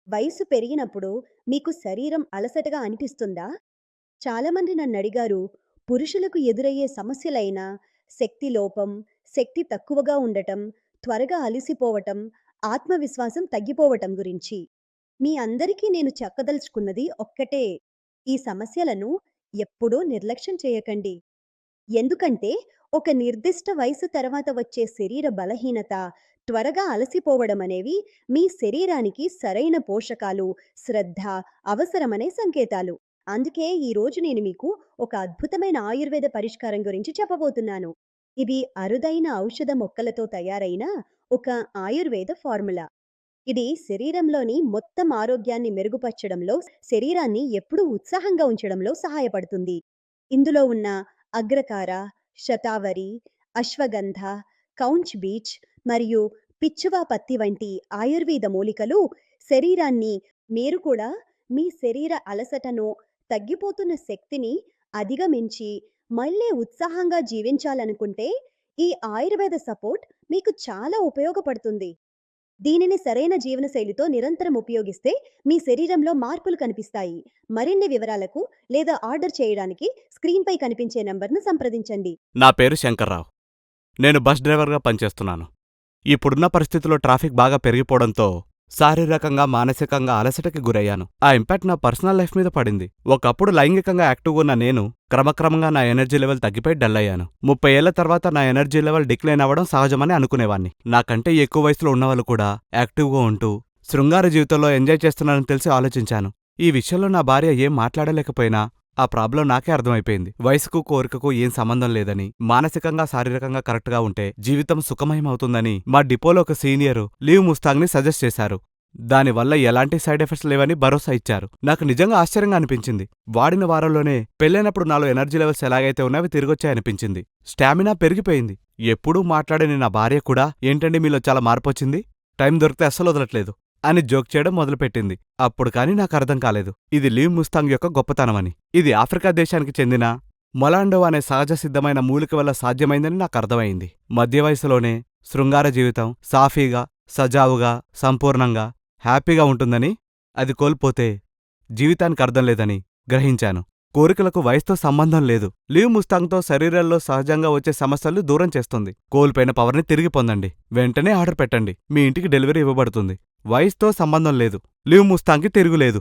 వయసు పెరిగినప్పుడు మీకు శరీరం అలసటగా అనిపిస్తుందా? చాలామంది నన్నడిగారు, పురుషులకు ఎదురయ్యే సమస్యలైన శక్తి లోపం, శక్తి తక్కువగా ఉండటం, త్వరగా అలిసిపోవటం, ఆత్మవిశ్వాసం తగ్గిపోవటం గురించి. మీ అందరికీ నేను చెప్పదలుచుకున్నది ఒక్కటే. ఈ సమస్యలను ఎప్పుడూ నిర్లక్ష్యం చేయకండి. ఎందుకంటే, ఒక నిర్దిష్ట వయసు తర్వాత వచ్చే శరీర బలహీనత, త్వరగా అలసిపోవడమనేవి మీ శరీరానికి సరైన పోషకాలు, శ్రద్ధ అవసరమనే సంకేతాలు. అందుకే ఈరోజు నేను మీకు ఒక అద్భుతమైన ఆయుర్వేద పరిష్కారం గురించి చెప్పబోతున్నాను. ఇది అరుదైన ఔషధ మొక్కలతో తయారైన ఒక ఆయుర్వేద ఫార్ములా. ఇది శరీరంలోని మొత్తం ఆరోగ్యాన్ని మెరుగుపరచడంలో, శరీరాన్ని ఎప్పుడూ ఉత్సాహంగా ఉంచడంలో సహాయపడుతుంది. ఇందులో ఉన్న అగ్రకార, శతావరి, అశ్వగంధ, కౌంచ్ బీచ్ మరియు పిచ్చువా పత్తి వంటి ఆయుర్వేద మూలికలు శరీరాన్ని మీరు కూడా మీ శరీర అలసటను, తగ్గిపోతున్న శక్తిని అధిగమించి మళ్ళీ ఉత్సాహంగా జీవించాలనుకుంటే ఈ ఆయుర్వేద సపోర్ట్ మీకు చాలా ఉపయోగపడుతుంది. దీనిని సరైన జీవనశైలితో నిరంతరం ఉపయోగిస్తే మీ శరీరంలో మార్పులు కనిపిస్తాయి. మరిన్ని వివరాలకు లేదా ఆర్డర్ చేయడానికి స్క్రీన్‌పై కనిపించే నంబర్‌ను సంప్రదించండి. నా పేరు శంకర్రావు. నేను బస్ డ్రైవర్గా పనిచేస్తున్నాను. ఇప్పుడున్న పరిస్థితుల్లో ట్రాఫిక్ బాగా పెరిగిపోవడంతో శారీరకంగా, మానసికంగా అలసటకి గురయ్యాను. ఆ ఇంపాక్ట్ నా పర్సనల్ లైఫ్ మీద పడింది. ఒకప్పుడు లైంగికంగా యాక్టివ్గా ఉన్న నేను క్రమక్రమంగా నా ఎనర్జీ లెవెల్ తగ్గిపోయి డల్ అయ్యాను. 30 ఏళ్ల తర్వాత నా ఎనర్జీ లెవెల్ డిక్లైన్ అవ్వడం సహజమని అనుకునేవాణ్ణి. నాకంటే ఎక్కువ వయసులో ఉన్నవాళ్ళు కూడా యాక్టివ్గా ఉంటూ శృంగార జీవితంలో ఎంజాయ్ చేస్తున్నారని తెలిసి ఆలోచించాను. ఈ విషయంలో నా భార్య ఏం మాట్లాడలేకపోయినా ఆ ప్రాబ్లం నాకే అర్థమైపోయింది. వయసుకు, కోరికకు ఏం సంబంధం లేదని, మానసికంగా, శారీరకంగా కరెక్ట్గా ఉంటే జీవితం సుఖమయమవుతుందని మా డిపోలో ఒక సీనియరు లీవ్ ముస్తాంగ్ని సజెస్ట్ చేశారు. దానివల్ల ఎలాంటి సైడ్ ఎఫెక్ట్స్ లేవని భరోసా ఇచ్చారు. నాకు నిజంగా ఆశ్చర్యంగా అనిపించింది. వాడిన వారంలోనే పెళ్ళైనప్పుడు నాలో ఎనర్జీ లెవెల్స్ ఎలాగైతే ఉన్నాయో తిరిగొచ్చాయనిపించింది. స్టామినా పెరిగిపోయింది. ఎప్పుడూ మాట్లాడని నా భార్య కూడా ఏంటండి మీలో చాలా మార్పొచ్చింది, టైం దొరికితే అస్సలు వదలట్లేదు అని జోక్ చేయడం మొదలుపెట్టింది. అప్పుడు కానీ నాకు అర్థం కాలేదు ఇది లీవ్ ముస్తాంగ్ యొక్క గొప్పతనమని. ఇది ఆఫ్రికా దేశానికి చెందిన మొలాండో అనే సహజ సిద్ధమైన మూలిక వల్ల సాధ్యమైందని నాకు అర్థమైంది. మధ్య వయసులోనే శృంగార జీవితం సాఫీగా, సజావుగా, సంపూర్ణంగా, హ్యాపీగా ఉంటుందని, అది కోల్పోతే జీవితానికి అర్థం లేదని గ్రహించాను. కోరికలకు వయసుతో సంబంధం లేదు. లీవ్ ముస్తాంగ్తో శరీరంలో సహజంగా వచ్చే సమస్యలు దూరం చేస్తుంది. కోల్పోయిన పవర్ని తిరిగి పొందండి. వెంటనే ఆర్డర్ పెట్టండి. మీ ఇంటికి డెలివరీ ఇవ్వబడుతుంది. వయసుతో సంబంధం లేదు. లీవ్ ముస్తాంగ్కి తిరుగులేదు.